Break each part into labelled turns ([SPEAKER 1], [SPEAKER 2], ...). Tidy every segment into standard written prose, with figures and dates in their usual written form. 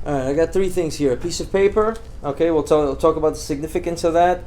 [SPEAKER 1] All right, I got three things here. A piece of paper. Okay, we'll talk about the significance of that.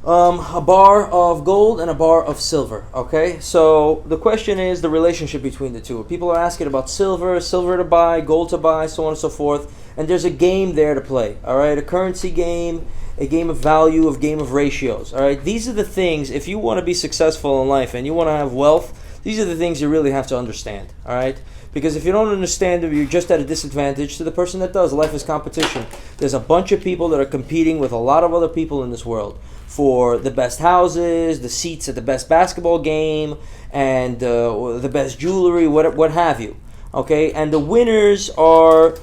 [SPEAKER 1] A bar of gold and a bar of silver. Okay, so the question is the relationship between the two. People are asking about silver to buy, gold to buy, so on and so forth. And there's a game there to play. All right, a currency game, a game of value, a game of ratios. All right, these are the things. If you want to be successful in life and you want to have wealth, these are the things you really have to understand. All right. Because if you don't understand them, you're just at a disadvantage to the person that does. Life is competition. There's a bunch of people that are competing with a lot of other people in this world for the best houses, the seats at the best basketball game, and the best jewelry, what have you. Okay, and the winners are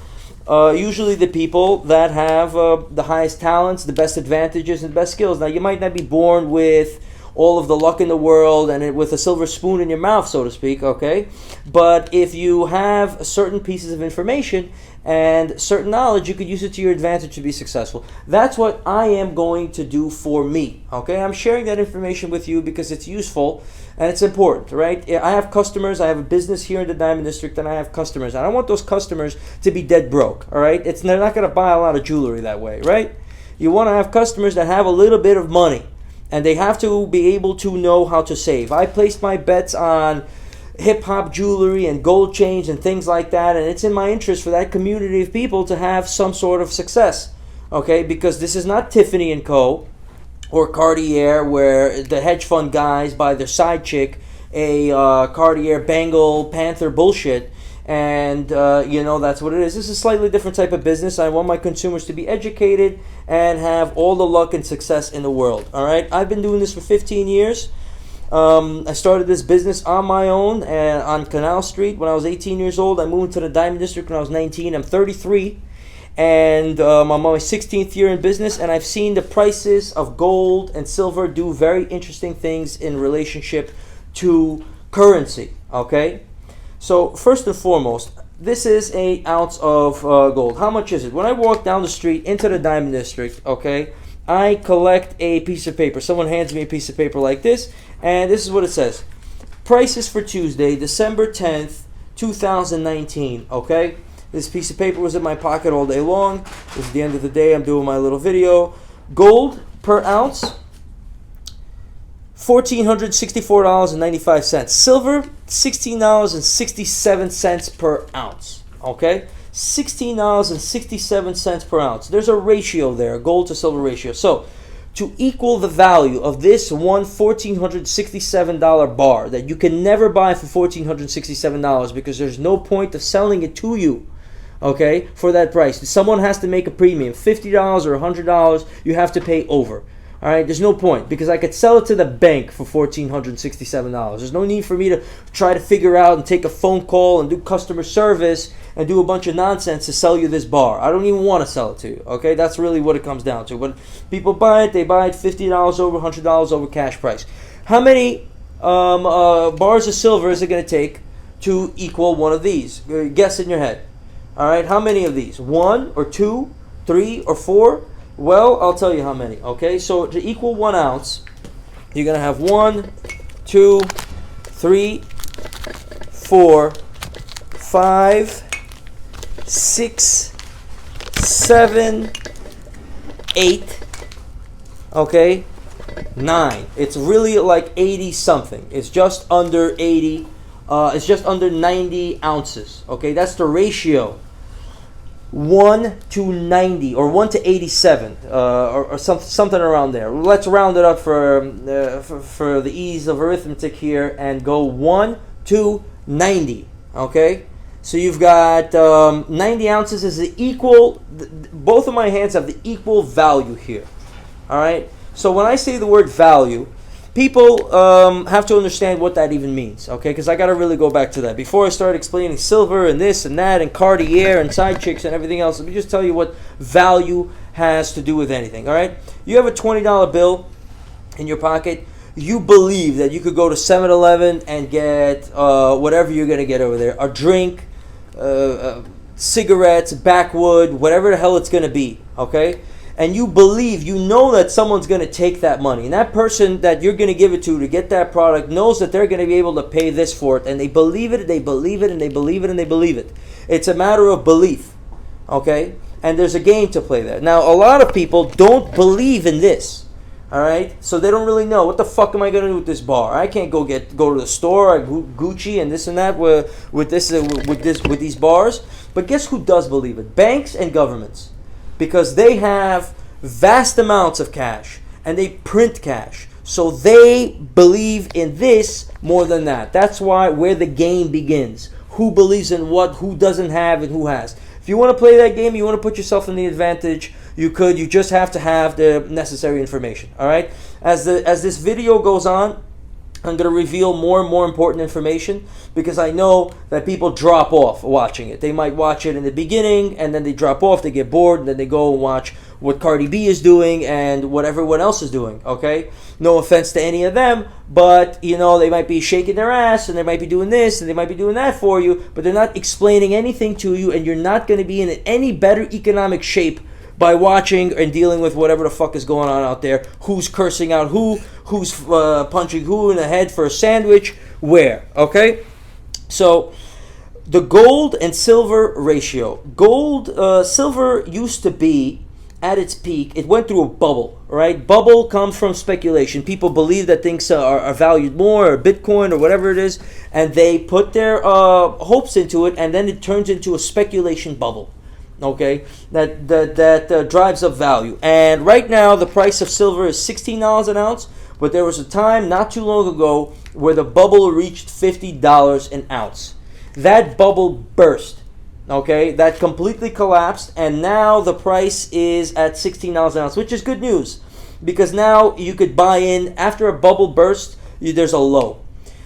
[SPEAKER 1] usually the people that have the highest talents, the best advantages, and the best skills. Now, you might not be born with all of the luck in the world and with a silver spoon in your mouth, so to speak, okay? But if you have certain pieces of information and certain knowledge, you could use it to your advantage to be successful. That's what I am going to do for me, okay? I'm sharing that information with you because it's useful and it's important, right? I have customers. I have a business here in the Diamond District, and I have customers. And I want those customers to be dead broke, all right? They're not going to buy a lot of jewelry that way, right? You want to have customers that have a little bit of money, and they have to be able to know how to save. I placed my bets on hip-hop jewelry and gold chains and things like that, and it's in my interest for that community of people to have some sort of success, okay? Because this is not Tiffany & Co. or Cartier, where the hedge fund guys buy their side chick a Cartier Bengal Panther bullshit, and that's what it is. This is a slightly different type of business. I want my consumers to be educated and have all the luck and success in the world. All right, I've been doing this for 15 years. I started this business on my own on Canal Street when I was 18 years old. I moved to the Diamond District when I was 19. I'm 33, and I'm on my 16th year in business, and I've seen the prices of gold and silver do very interesting things in relationship to currency, okay? So first and foremost, this is an ounce of gold. How much is it? When I walk down the street into the Diamond District, okay, I collect a piece of paper. Someone hands me a piece of paper like this, and this is what it says. Prices for Tuesday, December 10th, 2019, okay? This piece of paper was in my pocket all day long. This is the end of the day. I'm doing my little video. Gold per ounce, $1,464.95. Silver, $16.67 per ounce. Okay? $16.67 per ounce. There's a ratio there, a gold to silver ratio. So, to equal the value of this one $1,467 bar that you can never buy for $1,467 because there's no point of selling it to you, okay, for that price. Someone has to make a premium. $50 or $100 you have to pay over. All right, there's no point because I could sell it to the bank for $1,467. There's no need for me to try to figure out and take a phone call and do customer service and do a bunch of nonsense to sell you this bar. I don't even want to sell it to you, okay? That's really what it comes down to. When people buy it, they buy it $50 over, $100 over cash price. How many bars of silver is it going to take to equal one of these? Guess in your head. All right, how many of these? 1 or 2, 3 or 4? Well, I'll tell you how many, okay? So to equal 1 ounce, you're going to have 1, 2, 3, 4, 5, 6, 7, 8, okay? 9. It's really like 80 something. It's just under 80. It's just under 90 ounces, okay? That's the ratio. 1 to 90 or 1 to 87 or something around there. Let's round it up for the ease of arithmetic here and go 1 to 90, okay? So you've got 90 ounces is the equal, both of my hands have the equal value here, all right? So when I say the word value, people have to understand what that even means, okay? Because I got to really go back to that. Before I start explaining silver and this and that and Cartier and side chicks and everything else, let me just tell you what value has to do with anything, all right? You have a $20 bill in your pocket. You believe that you could go to 7-Eleven and get whatever you're going to get over there, a drink, cigarettes, backwood, whatever the hell it's going to be, okay? And you believe, you know that someone's going to take that money. And that person that you're going to give it to get that product knows that they're going to be able to pay this for it. And they believe it, they believe it, and they believe it, and they believe it. It's a matter of belief. Okay? And there's a game to play there. Now, a lot of people don't believe in this. All right? So they don't really know, what the fuck am I going to do with this bar? I can't go to the store, Gucci and this and that with these bars. But guess who does believe it? Banks and governments. Because they have vast amounts of cash and they print cash. So they believe in this more than that. That's where the game begins. Who believes in what, who doesn't have, and who has. If you want to play that game, you want to put yourself in the advantage, you could. You just have to have the necessary information. All right? As this video goes on, I'm going to reveal more and more important information because I know that people drop off watching it. They might watch it in the beginning and then they drop off, they get bored, and then they go and watch what Cardi B is doing and what everyone else is doing, okay? No offense to any of them, but, they might be shaking their ass and they might be doing this and they might be doing that for you, but they're not explaining anything to you, and you're not going to be in any better economic shape by watching and dealing with whatever the fuck is going on out there. Who's cursing out who's punching who in the head for a sandwich, where, okay? So, the gold and silver ratio. Silver used to be, at its peak, it went through a bubble, right? Bubble comes from speculation. People believe that things are valued more, or Bitcoin, or whatever it is, and they put their hopes into it, and then it turns into a speculation bubble. Okay, that drives up value. And right now, the price of silver is $16 an ounce. But there was a time not too long ago where the bubble reached $50 an ounce. That bubble burst. Okay, that completely collapsed, and now the price is at $16 an ounce, which is good news because now you could buy in after a bubble burst. There's a low.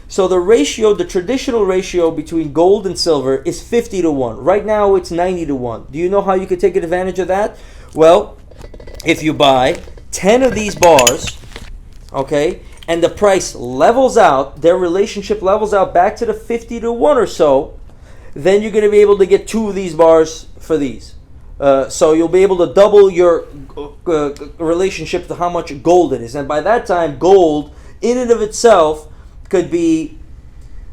[SPEAKER 1] So the traditional ratio between gold and silver is 50 to 1. Right now it's 90 to 1. Do you know how you could take advantage of that? Well, if you buy 10 of these bars, okay, and the price levels out, their relationship levels out back to the 50 to 1 or so, then you're going to be able to get 2 of these bars for these. So you'll be able to double your relationship to how much gold it is. And by that time, gold in and of itself could be,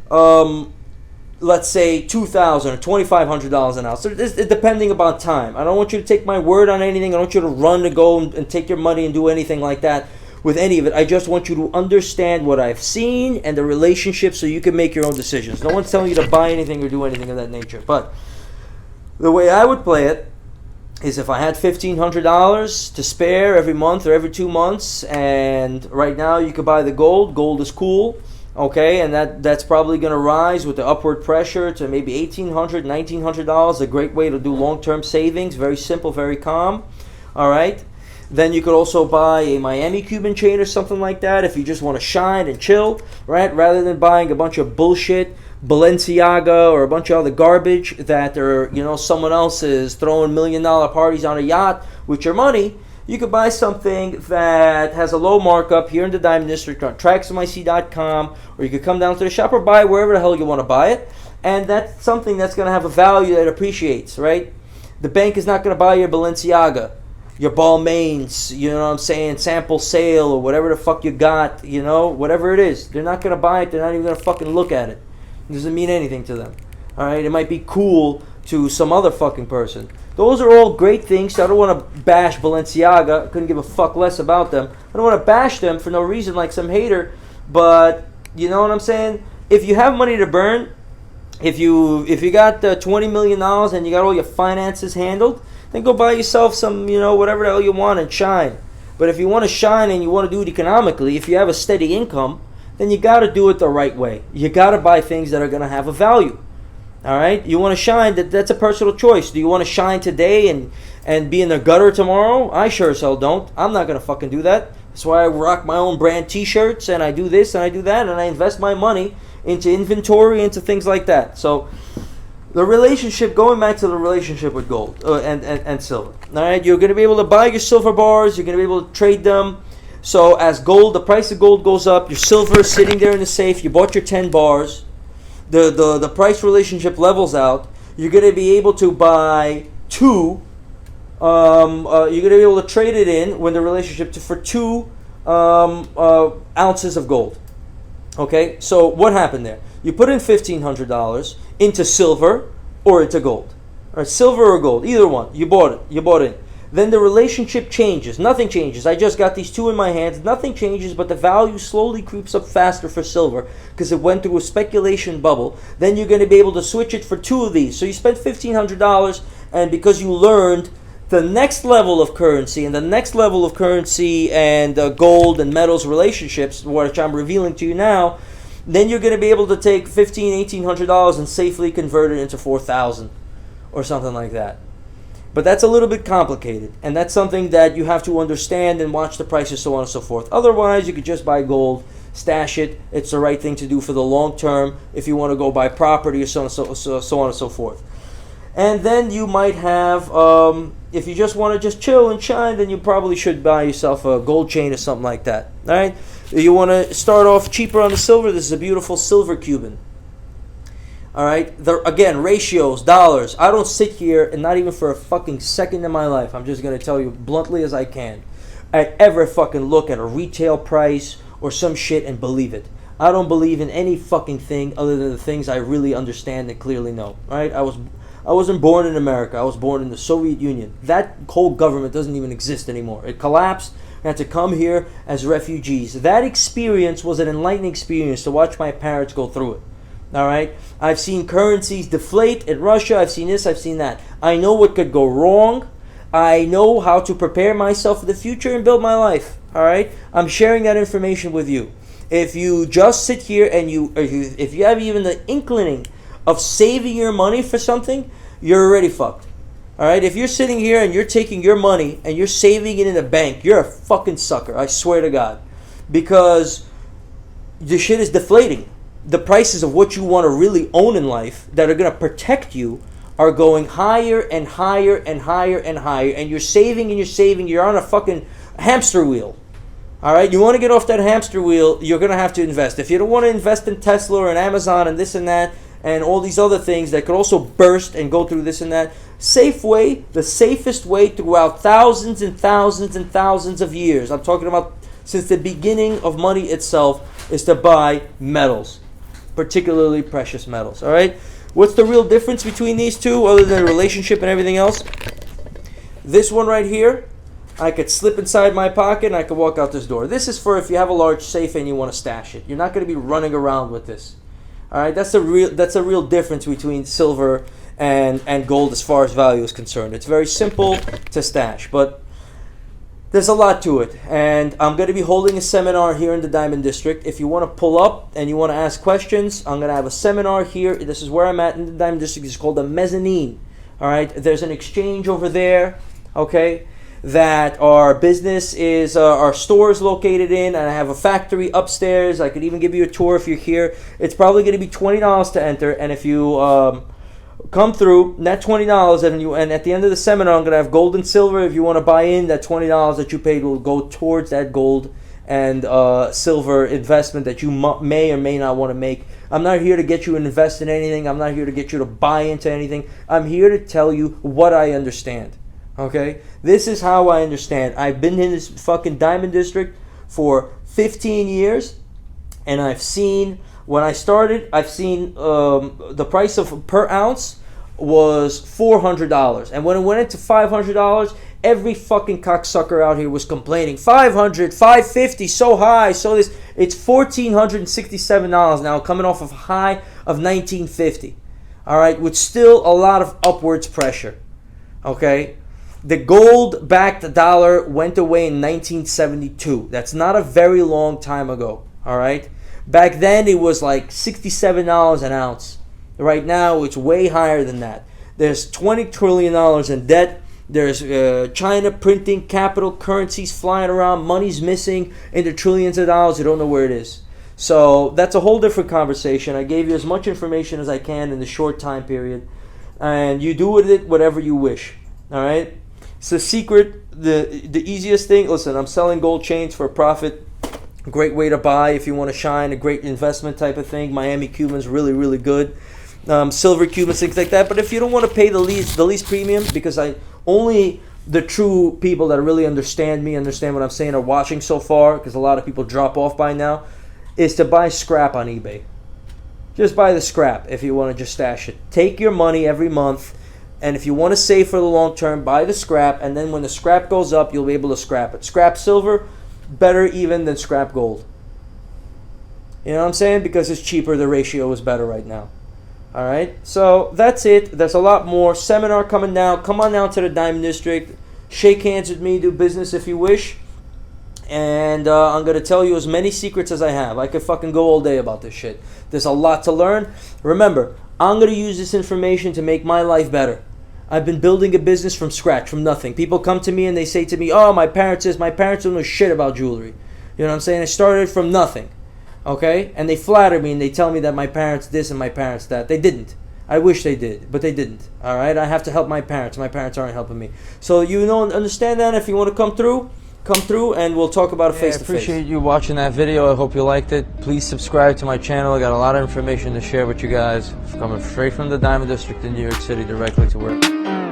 [SPEAKER 1] let's say, $2,000 or $2,500 an ounce. So it's depending upon time. I don't want you to take my word on anything. I don't want you to run to go and take your money and do anything like that with any of it. I just want you to understand what I've seen and the relationship so you can make your own decisions. No one's telling you to buy anything or do anything of that nature. But the way I would play it is if I had $1,500 to spare every month or every 2 months, and right now you could buy the gold. Gold is cool. Okay, and that's probably going to rise with the upward pressure to maybe $1,800, $1,900. A great way to do long-term savings. Very simple, very calm. All right. Then you could also buy a Miami Cuban chain or something like that if you just want to shine and chill, right? Rather than buying a bunch of bullshit, Balenciaga or a bunch of other garbage that are, someone else is throwing $1 million parties on a yacht with your money. You could buy something that has a low markup here in the Diamond District on TraxNYC.com, or you could come down to the shop or buy it wherever the hell you want to buy it. And that's something that's going to have a value that appreciates, right? The bank is not going to buy your Balenciaga, your Balmains, sample sale or whatever the fuck you got, whatever it is. They're not going to buy it. They're not even going to fucking look at it. It doesn't mean anything to them. All right? It might be cool to some other fucking person. Those are all great things. So I don't want to bash Balenciaga. I couldn't give a fuck less about them. I don't want to bash them for no reason like some hater. But you know what I'm saying? If you have money to burn, if you got $20 million and you got all your finances handled, then go buy yourself some, whatever the hell you want and shine. But if you want to shine and you want to do it economically, if you have a steady income, then you got to do it the right way. You got to buy things that are going to have a value. All right? You want to shine, that's a personal choice. Do you want to shine today and be in the gutter tomorrow? I sure as hell don't. I'm not going to fucking do that. That's why I rock my own brand t-shirts and I do this and I do that and I invest my money into inventory, into things like that. So the relationship, going back to the relationship with gold and silver. All right? You're going to be able to buy your silver bars. You're going to be able to trade them. So as the price of gold goes up, your silver is sitting there in the safe. You bought your 10 bars. The price relationship levels out. You're going to be able to buy 2. You're going to be able to trade it in when the relationship for 2 ounces of gold. Okay, so what happened there? You put in $1,500 into silver or into gold. or silver or gold, either one. You bought it. You bought it. Then the relationship changes. Nothing changes. I just got these two in my hands. Nothing changes, but the value slowly creeps up faster for silver because it went through a speculation bubble. Then you're going to be able to switch it for two of these. So you spent $1,500, and because you learned the next level of currency and the next level of currency and gold and metals relationships, which I'm revealing to you now, then you're going to be able to take $1,800 and safely convert it into $4,000 or something like that. But that's a little bit complicated, and that's something that you have to understand and watch the prices, so on and so forth. Otherwise, you could just buy gold, stash it. It's the right thing to do for the long term if you want to go buy property or so on and so forth. And then you might have, if you just want to just chill and shine, then you probably should buy yourself a gold chain or something like that. All right? You want to start off cheaper on the silver. This is a beautiful silver Cuban. All right? Again, ratios, dollars. I don't sit here, and not even for a fucking second in my life, I'm just going to tell you bluntly as I can, I ever fucking look at a retail price or some shit and believe it. I don't believe in any fucking thing other than the things I really understand and clearly know. All right? I wasn't born in America. I was born in the Soviet Union. That whole government doesn't even exist anymore. It collapsed. We had to come here as refugees. That experience was an enlightening experience to watch my parents go through it. All right? I've seen currencies deflate in Russia. I've seen this. I've seen that. I know what could go wrong. I know how to prepare myself for the future and build my life. All right? I'm sharing that information with you. If you just sit here and if you have even the inkling of saving your money for something, you're already fucked. All right? If you're sitting here and you're taking your money and you're saving it in a bank, you're a fucking sucker. I swear to God. Because the shit is deflating. The prices of what you want to really own in life that are going to protect you are going higher and higher and higher and higher. And you're saving and you're saving. You're on a fucking hamster wheel. All right? You want to get off that hamster wheel, you're going to have to invest. If you don't want to invest in Tesla or in Amazon and this and that, and all these other things that could also burst and go through this and that, safe way, the safest way throughout thousands and thousands and thousands of years, I'm talking about since the beginning of money itself, is to buy metals, particularly precious metals. All right? What's the real difference between these two other than the relationship and everything else? This one right here, I could slip inside my pocket and I could walk out this door. This is for if you have a large safe and you want to stash it. You're not going to be running around with this. All right, that's a real difference between silver and gold as far as value is concerned. It's very simple to stash, but there's a lot to it. And I'm going to be holding a seminar here in the Diamond District. If you want to pull up and you want to ask questions, I'm going to have a seminar here. This is where I'm at in the Diamond District. It's called the Mezzanine. All right, there's an exchange over there. Okay. That our business is, our store is located in, and I have a factory upstairs. I could even give you a tour if you're here. It's probably going to be $20 to enter, and if you come through, that $20, and at the end of the seminar, I'm going to have gold and silver. If you want to buy in, that $20 that you paid will go towards that gold and silver investment that you may or may not want to make. I'm not here to get you to invest in anything. I'm not here to get you to buy into anything. I'm here to tell you what I understand. Okay, this is how I understand. I've been in this fucking Diamond District for 15 years, and I've seen, when I started, I've seen the price of per ounce was $400, and when it went into $500, every fucking cocksucker out here was complaining. $500, $550, so high, so this. It's $1,467 now, coming off of a high of $1,950. All right, with still a lot of upwards pressure. Okay. The gold-backed dollar went away in 1972. That's not a very long time ago, all right? Back then, it was like $67 an ounce. Right now, it's way higher than that. There's $20 trillion in debt. There's China printing capital currencies flying around. Money's missing in the trillions of dollars. You don't know where it is. So that's a whole different conversation. I gave you as much information as I can in the short time period. And you do with it whatever you wish, all right? It's a secret, the easiest thing. Listen, I'm selling gold chains for a profit. Great way to buy if you want to shine. A great investment type of thing. Miami Cuban's really, really good. Silver Cubans, things like that. But if you don't want to pay the least premium, because only the true people that really understand me, understand what I'm saying, are watching so far, because a lot of people drop off by now, is to buy scrap on eBay. Just buy the scrap if you want to just stash it. Take your money every month And if you want to save for the long term, buy the scrap, and then when the scrap goes up, you'll be able to scrap it. Scrap silver, better even than scrap gold. You know what I'm saying? Because it's cheaper, the ratio is better right now. All right, so that's it. There's a lot more. Seminar coming down. Come on down to the Diamond District. Shake hands with me. Do business if you wish. And I'm going to tell you as many secrets as I have. I could fucking go all day about this shit. There's a lot to learn. Remember, I'm going to use this information to make my life better. I've been building a business from scratch, from nothing. People come to me and they say to me, oh, my parents don't know shit about jewelry. You know what I'm saying? I started from nothing. Okay? And they flatter me and they tell me that my parents this and my parents that. They didn't. I wish they did, but they didn't. All right? I have to help my parents. My parents aren't helping me. So you know, understand that. If you want to come through and we'll talk about it face to face. I appreciate you watching that video. I hope you liked it. Please subscribe to my channel. I got a lot of information to share with you guys. Coming straight from the Diamond District in New York City directly to work.